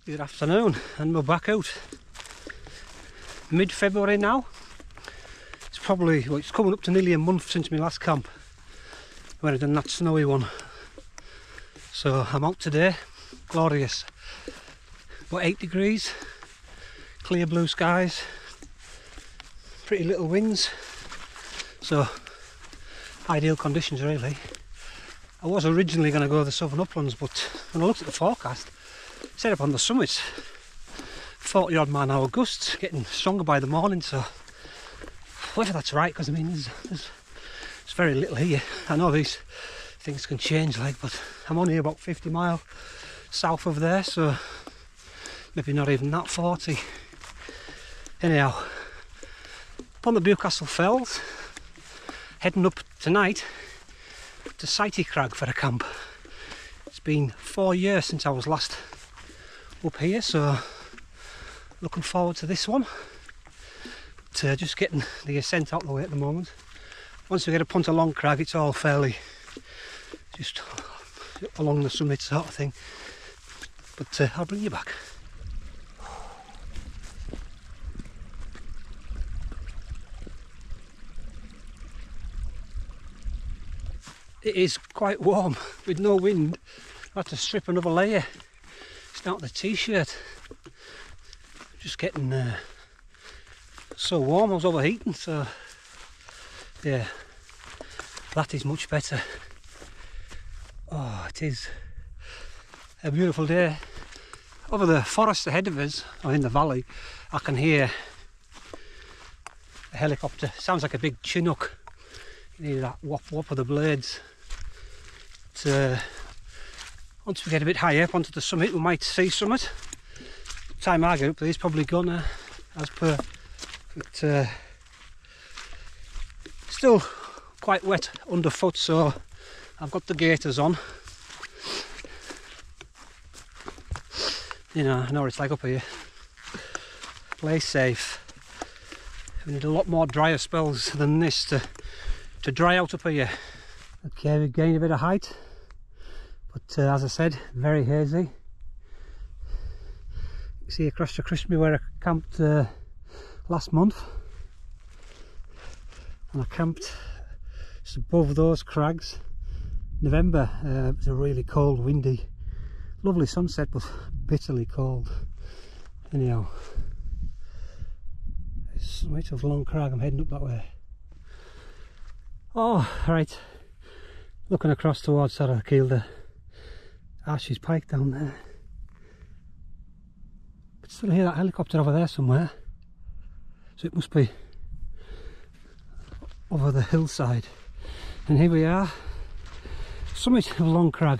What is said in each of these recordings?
Good afternoon, and we're back out. Mid-February now. It's probably, well, it's coming up to nearly a month since my last camp, where I done that snowy one. So I'm out today, glorious. About 8 degrees, clear blue skies, pretty little winds. So ideal conditions really. I was originally going to go to the southern uplands, but when I looked at the forecast, set up on the summits, 40 odd mile an hour gusts, getting stronger by the morning. So whether that's right, because I mean there's very little here. I know these things can change, like, but I'm only about 50 mile south of there, so maybe not even that 40. Anyhow, up on the Bewcastle Fells, heading up tonight to Sighty Crag for a camp. It's been 4 years since I was last up here, so looking forward to this one. But just getting the ascent out of the way at the moment. Once we get up onto Long Crag, it's all fairly just along the summit sort of thing. But I'll bring you back. It is quite warm with no wind. I have to strip another layer. It's down to the t-shirt. Just getting so warm, I was overheating, so yeah, that is much better. Oh, it is a beautiful day. Over the forest ahead of us, or in the valley, I can hear a helicopter. Sounds like a big Chinook. You hear that whop whop of the blades. But, once we get a bit higher up onto the summit, we might see something. By the time I get up there, it's probably gone as per. But still quite wet underfoot, so I've got the gaiters on. You know, I know what it's like up here. Play safe. We need a lot more drier spells than this to dry out up here. Okay, we gained a bit of height, but as I said, very hazy. You see across the Crispy where I camped last month, and I camped just above those crags. November, it was a really cold, windy, lovely sunset, but bitterly cold. Anyhow, it's the summit of Long Crag. I'm heading up that way. Oh, right. Looking across towards sort of Kielder, Ashes Pike down there. I can still hear that helicopter over there somewhere. So it must be over the hillside. And here we are, summit of Long Crag.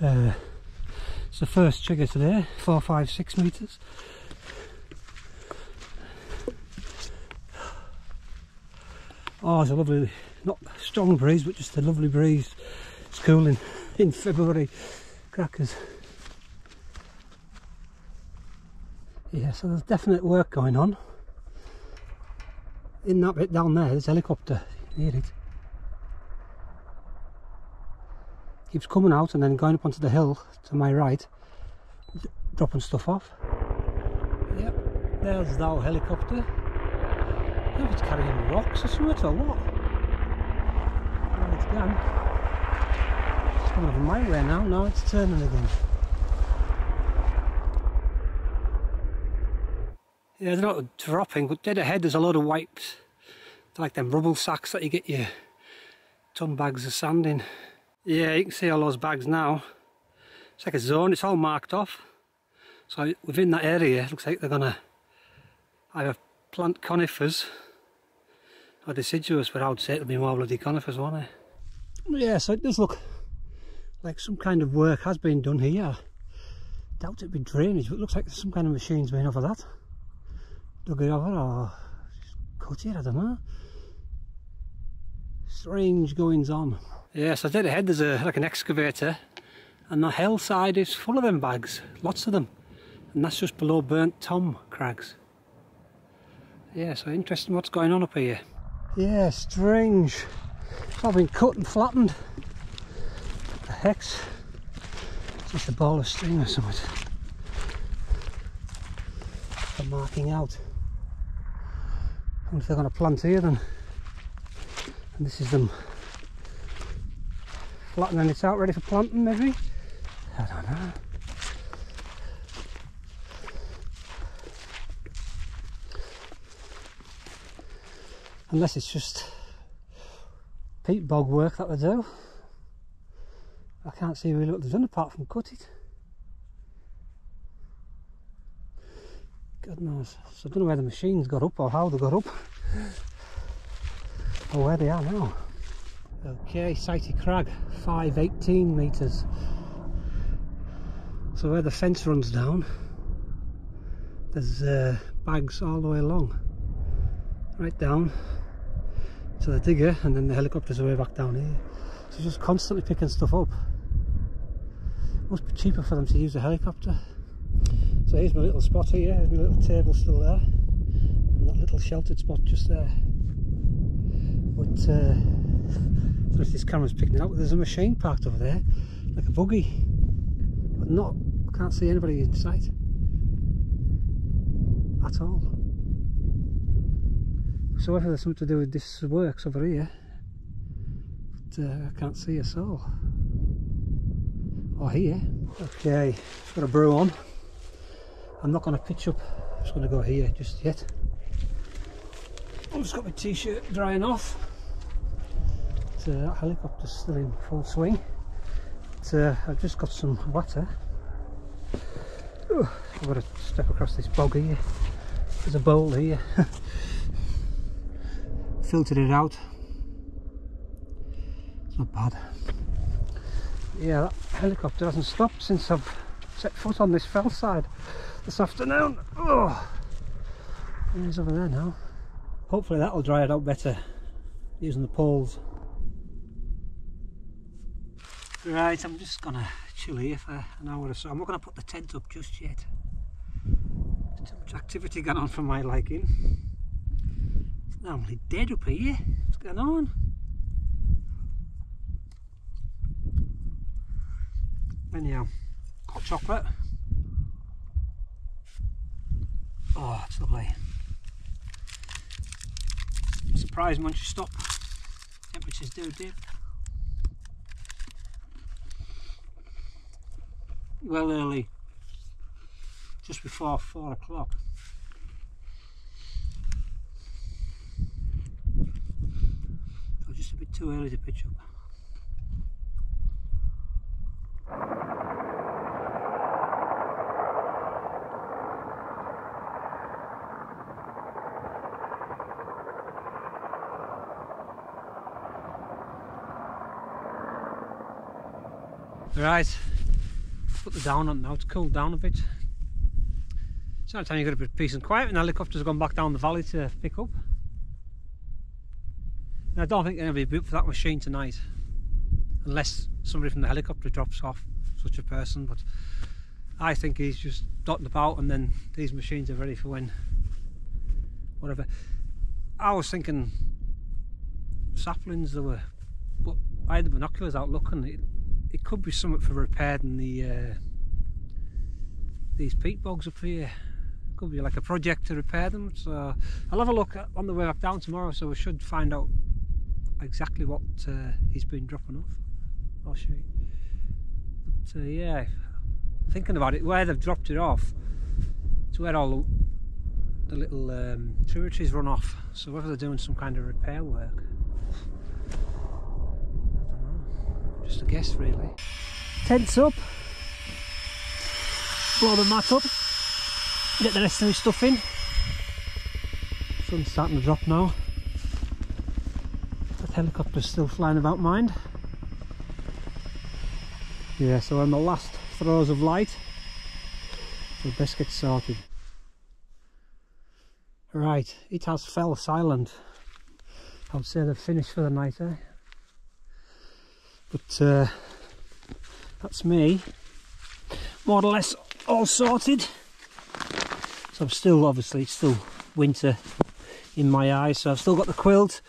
It's the first trigger today, 4, 5, 6 metres. Oh, it's a lovely, not strong breeze, but just a lovely breeze. It's cooling in February. Crackers. Yeah, so there's definite work going on. In that bit down there, there's a helicopter. You hear it. Keeps coming out and then going up onto the hill to my right, dropping stuff off. Yep, there's that helicopter. I don't know if it's carrying rocks or something or what. Well, it's gone. It's coming over my way now. Now it's turning again. Yeah, they're not dropping, but dead ahead there's a load of wipes. They're like them rubble sacks that you get your ton bags of sand in. Yeah, you can see all those bags now. It's like a zone, it's all marked off. So within that area, it looks like they're gonna either plant conifers or deciduous, but I would say it'll be more bloody conifers, won't it? Yeah, so it does look like some kind of work has been done here. Doubt it'd be drainage, but it looks like there's some kind of machine's been over that. Dug it over or just cut it, I don't know. Strange goings on. Yeah, so dead ahead there's like an excavator, and the hillside is full of them bags, lots of them. And that's just below Burnt Tom Crags. Yeah, so interesting what's going on up here. Yeah, strange. It's all been cut and flattened. What the heck's? It's just a ball of string or something. for marking out. I wonder if they're going to plant here then. And this is them flattening it out, ready for planting maybe? I don't know. Unless it's just peat bog work that they do. I can't see really what they've done apart from cut it. God knows. So I don't know where the machines got up or how they got up. Or where they are now. Okay, Sighty Crag, 518 metres. So where the fence runs down, there's bags all the way along. Right down to the digger, and then the helicopters are way back down here. So just constantly picking stuff up. Must be cheaper for them to use a helicopter. So here's my little spot here, there's my little table still there, and that little sheltered spot just there. But so if this camera's picking it up, there's a machine parked over there, like a buggy, but I can't see anybody in sight at all. So whether there's something to do with this works over here, but I can't see a soul. Or here. Okay, got a brew on. I'm not going to pitch up, I'm just going to go here just yet. I've just got my t-shirt drying off. That helicopter's still in full swing. I've just got some water. I've got to step across this bog here. There's a bowl here. Filtered it out. It's not bad. Yeah, that helicopter hasn't stopped since I've set foot on this fell side this afternoon. Oh, he's over there now. Hopefully that'll dry it out better using the poles. Right, I'm just gonna chill here for an hour or so. I'm not gonna put the tent up just yet. There's too much activity going on for my liking. It's normally dead up here. What's going on? Anyhow, hot chocolate. Oh, it's lovely. I'm surprised once you stop, temperatures do dip. Well early, just before 4 o'clock. So just a bit too early to pitch up. Right. Put the down on now, it's cooled down a bit. It's now time you got a bit of peace and quiet, and the helicopter's gone back down the valley to pick up. And I don't think anybody will be up for that machine tonight, unless somebody from the helicopter drops off, such a person, but I think he's just dotting about, and then these machines are ready for when, whatever. I was thinking saplings there were, but I had the binoculars out looking. It could be something for repairing these peat bogs up here. Could be like a project to repair them. So I'll have a look on the way back down tomorrow. So we should find out exactly what he's been dropping off. I'll show you. But yeah, thinking about it, where they've dropped it off, it's where all the little tributaries run off. So whether they're doing some kind of repair work. Just a guess really. Tents up, blow the mat up, get the rest of the stuff in. Sun's starting to drop now. That helicopter's still flying about mind. Yeah, so we're in the last throes of light, so best get sorted. Right, it has fell silent. I would say they've finished for the night, eh? But that's me, more or less all sorted. So I'm still, obviously, it's still winter in my eyes, so I've still got the quilt.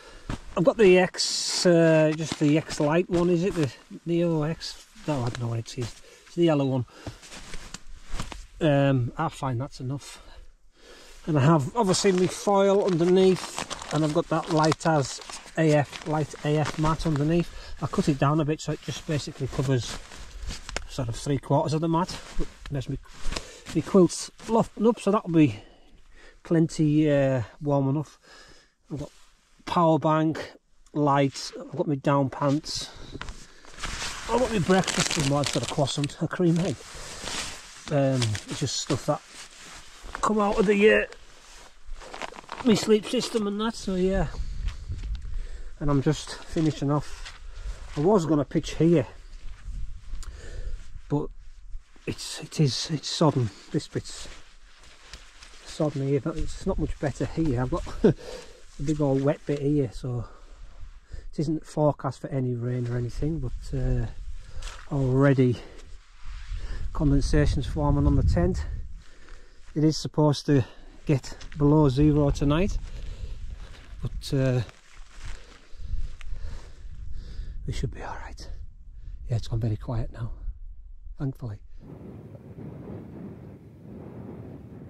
I've got the X, just the X light one, is it? The Neo X? No, I don't know what it is. It's the yellow one. I find that's enough. And I have obviously my foil underneath, and I've got that light AF mat underneath. I cut it down a bit so it just basically covers sort of 3/4 of the mat. But there's my quilt's lofting up, so that'll be plenty warm enough. I've got power bank, lights, I've got my down pants, I've got my breakfast and what, I've got a croissant, a cream egg. It's just stuff that come out of the my sleep system and that, so yeah. And I'm just finishing off. I was going to pitch here, but it's sodden. This bit's sodden here, but it's not much better here. I've got a big old wet bit here, so it isn't forecast for any rain or anything, but already condensation's forming on the tent. It is supposed to get below 0 tonight, but we should be alright. Yeah, it's gone very quiet now, thankfully.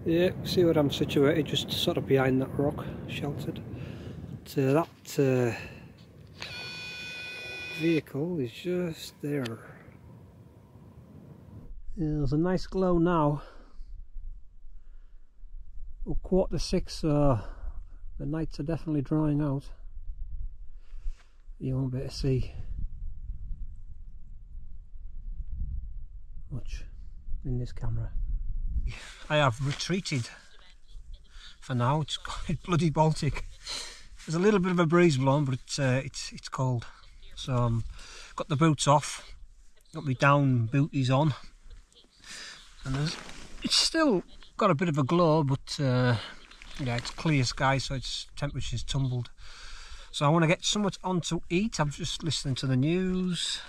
Yeah, see where I'm situated, just sort of behind that rock, sheltered. But, that vehicle is just there. Yeah, there's a nice glow now. Well, 5:45, so the nights are definitely drawing out. You won't be able to see much in this camera. I have retreated for now. It's quite bloody Baltic. There's a little bit of a breeze blowing, but it's cold. So got the boots off, got my down booties on, and it's still got a bit of a glow, but yeah, it's clear sky, so its temperature's tumbled. So I want to get somewhat on to eat. I'm just listening to the news.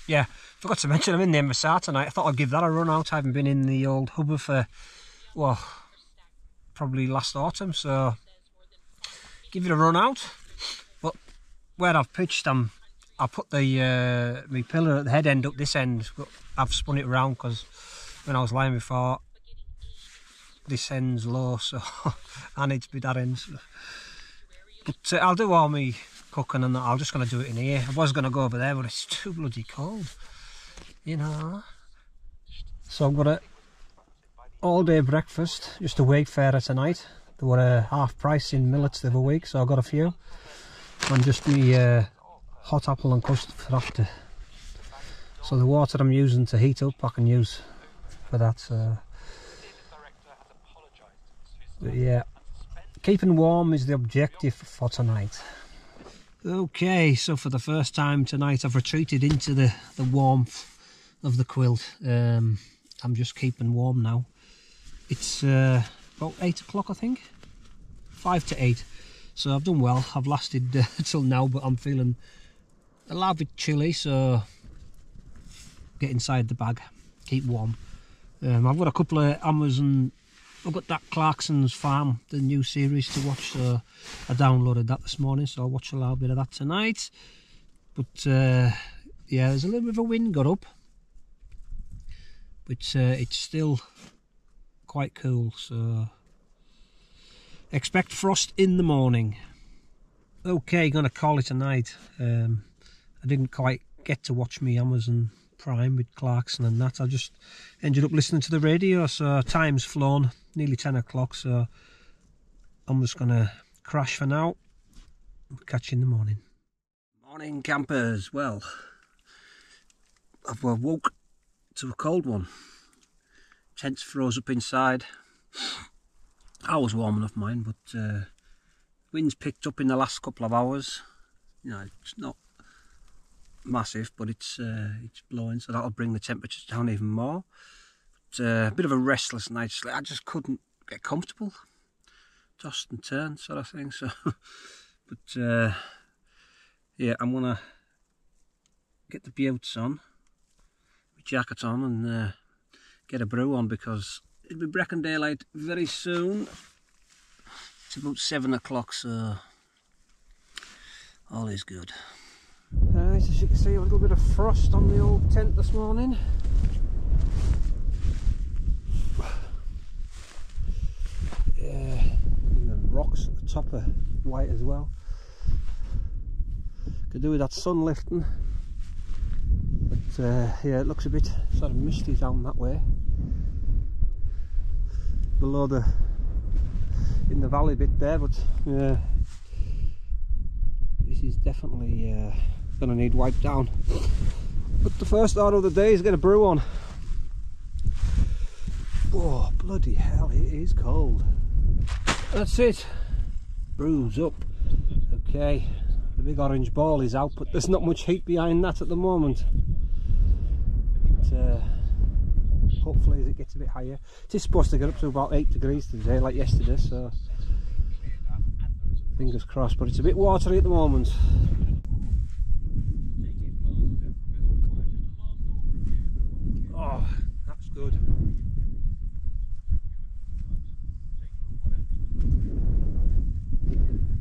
Yeah, forgot to mention I'm in the MSR tonight. I thought I'd give that a run out. I haven't been in the old hubba for, well, probably last autumn, so give it a run out. But where I've pitched, I put the my pillar at the head end up this end, but I've spun it around because when I was lying before, this end's low, so I need to be that end. So. But I'll do all my cooking and that. I'm just going to do it in here. I was going to go over there, but it's too bloody cold, you know. So I've got a all day breakfast, just a Wayfarer tonight. They were a half price in millets the other week, so I got a few. And just the hot apple and custard for after. So the water I'm using to heat up, I can use for that. So. But yeah. Keeping warm is the objective for tonight. Okay, so for the first time tonight I've retreated into the warmth of the quilt. I'm just keeping warm now. It's about 8 o'clock, I think. 5 to 8. So I've done well. I've lasted till now, but I'm feeling a little bit chilly, so get inside the bag, keep warm. I've got a couple of Amazon. I've got that Clarkson's Farm, the new series to watch, so I downloaded that this morning, so I'll watch a little bit of that tonight. But yeah, there's a little bit of a wind got up, but it's still quite cool, so expect frost in the morning. Okay, gonna call it a night. I didn't quite get to watch me Amazon Prime with Clarkson and that. I just ended up listening to the radio, so time's flown, nearly 10 o'clock, so I'm just gonna crash for now. We'll catch you in the morning. Morning campers. Well, I've woke to a cold one. Tent's froze up inside. I was warm enough mine, but wind's picked up in the last couple of hours. You know, it's not massive, but it's blowing, so that'll bring the temperatures down even more. But a bit of a restless night. I just couldn't get comfortable, tossed and turned sort of thing. So but yeah, I'm gonna get the boots on, my jacket on, and get a brew on, because it'll be breaking daylight very soon. It's about 7 o'clock, so all is good. As you can see, a little bit of frost on the old tent this morning. rocks at the top are white as well. Could do with that sun lifting, but yeah, it looks a bit sort of misty down that way below the in the valley bit there, but yeah, this is definitely gonna need wiped down. But the first order of the day is get a brew on. Oh bloody hell, it is cold. That's it, brew's up. Okay, the big orange ball is out, but there's not much heat behind that at the moment. But, hopefully as it gets a bit higher, it is supposed to get up to about 8 degrees today like yesterday, so fingers crossed, but it's a bit watery at the moment. Oh, that's good.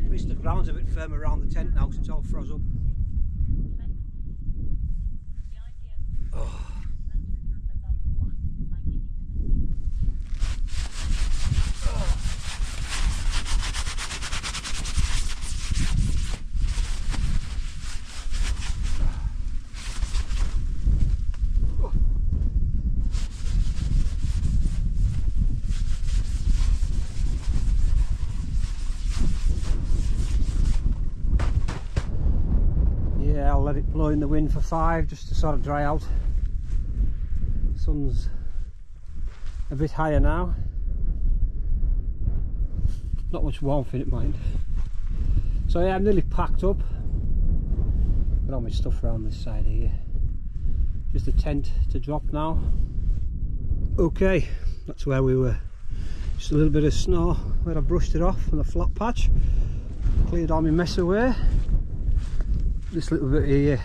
At least the ground's a bit firm around the tent now because it's all froze up. Oh. Yeah, I'll let it blow in the wind for 5 just to sort of dry out. Sun's a bit higher now. Not much warmth in it, mind. So yeah, I'm nearly packed up. Got all my stuff around this side here. Just a tent to drop now. Okay, that's where we were. Just a little bit of snow where I brushed it off on the flat patch. Cleared all my mess away. This little bit here,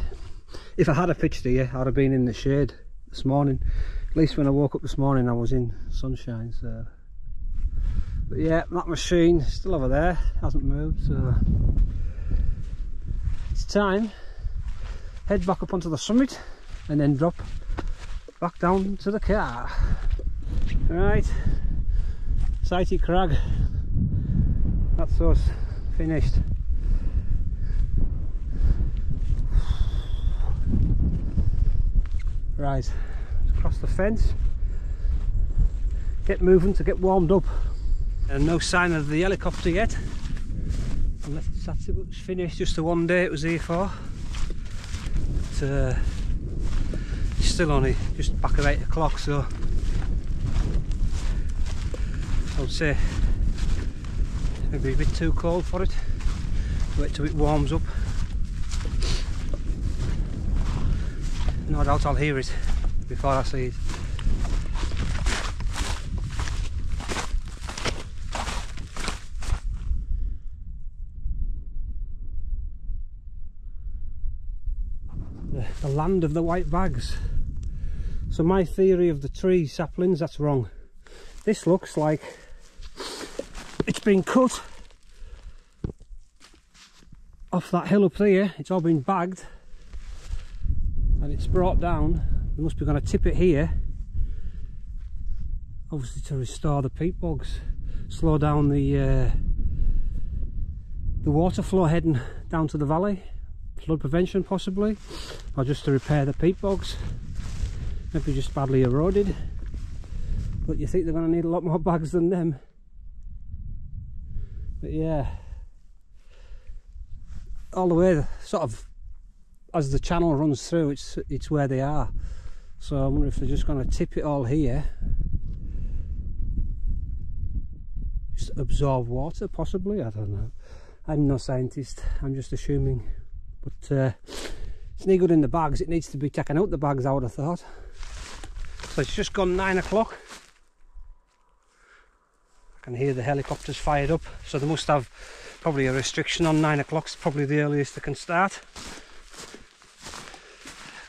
if I had a pitched here, I'd have been in the shade this morning. At least when I woke up this morning I was in sunshine, so. But yeah, that machine is still over there, hasn't moved, so it's time. Head back up onto the summit and then drop back down to the car. Right, Sighty Crag, that's us finished. Right, across the fence, get moving to get warmed up. And no sign of the helicopter yet, unless that's it, was finished, just the one day it was here for. But, it's still only just back at 8 o'clock, so I would say maybe a bit too cold for it. Wait till it warms up. No doubt I'll hear it before I see it. The land of the white bags. So my theory of the tree saplings, that's wrong. This looks like it's been cut off that hill up there. It's all been bagged and it's brought down. They must be going to tip it here, obviously to restore the peat bogs, slow down the water flow heading down to the valley, flood prevention possibly, or just to repair the peat bogs, maybe just badly eroded. But you think they're going to need a lot more bags than them. But yeah, all the way sort of as the channel runs through, it's where they are. So I wonder if they're just going to tip it all here, just absorb water possibly, I don't know. I'm no scientist, I'm just assuming. But it's no good in the bags, it needs to be taken out the bags, I would have thought. So it's just gone 9 o'clock. I can hear the helicopters fired up, so they must have probably a restriction on 9 o'clock, it's probably the earliest they can start.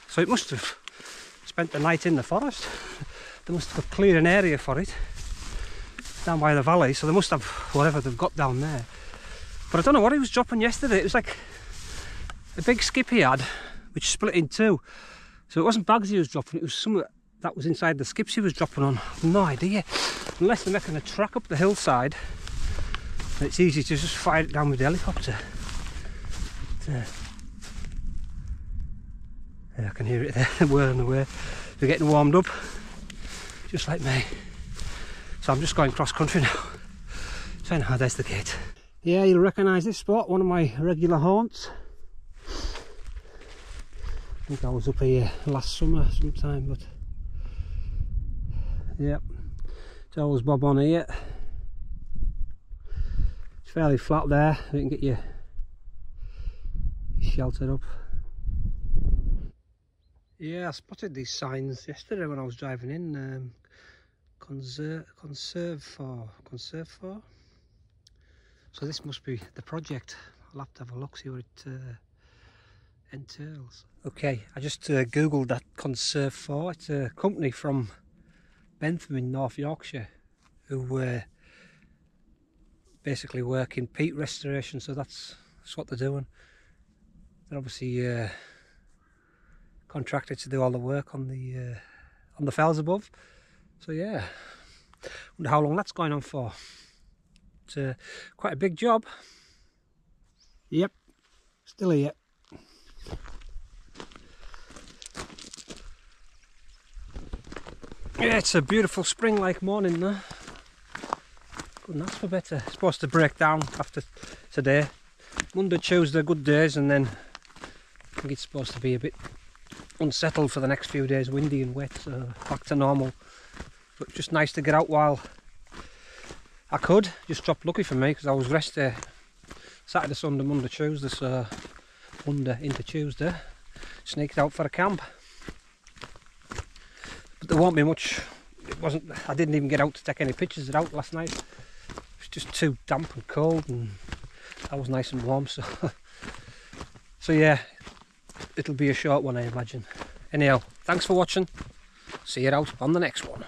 So it must have spent the night in the forest. They must have cleared an area for it down by the valley, so they must have whatever they've got down there. But I don't know what he was dropping yesterday. It was like a big skip he had which split in two, so it wasn't bags he was dropping, it was some that was inside the skips he was dropping on. I've no idea, unless they're making a track up the hillside It's easy to just fire it down with the helicopter. Yeah, I can hear it there whirling away. They're getting warmed up, just like me. So I'm just going cross country now. So now there's the gate. Yeah, you'll recognise this spot, one of my regular haunts. I think I was up here last summer sometime, but yep, it's always bob on here. It's fairly flat there, you can get your sheltered up. Yeah, I spotted these signs yesterday when I was driving in. Conserve for. So this must be the project. I'll have to have a look, see what it entails. Okay, I just googled that Conserve for. It's a company from Bentham in North Yorkshire who basically work in peat restoration. So that's what they're doing. They're obviously contracted to do all the work on the fells above. So yeah, wonder how long that's going on for. It's quite a big job. Yep, still here. Yeah, it's a beautiful spring-like morning there. Couldn't ask for better. It's supposed to break down after today. Monday, Tuesday, good days, and then I think it's supposed to be a bit unsettled for the next few days, windy and wet, so back to normal. But just nice to get out while I could. Just dropped lucky for me because I was rest day Saturday, Sunday, Monday, Tuesday, so Monday into Tuesday sneaked out for a camp. But there won't be much. It wasn't. I didn't even get out to take any pictures of it out last night. It was just too damp and cold, and I was nice and warm, so so yeah, it'll be a short one, I imagine. Anyhow, thanks for watching. See you out on the next one.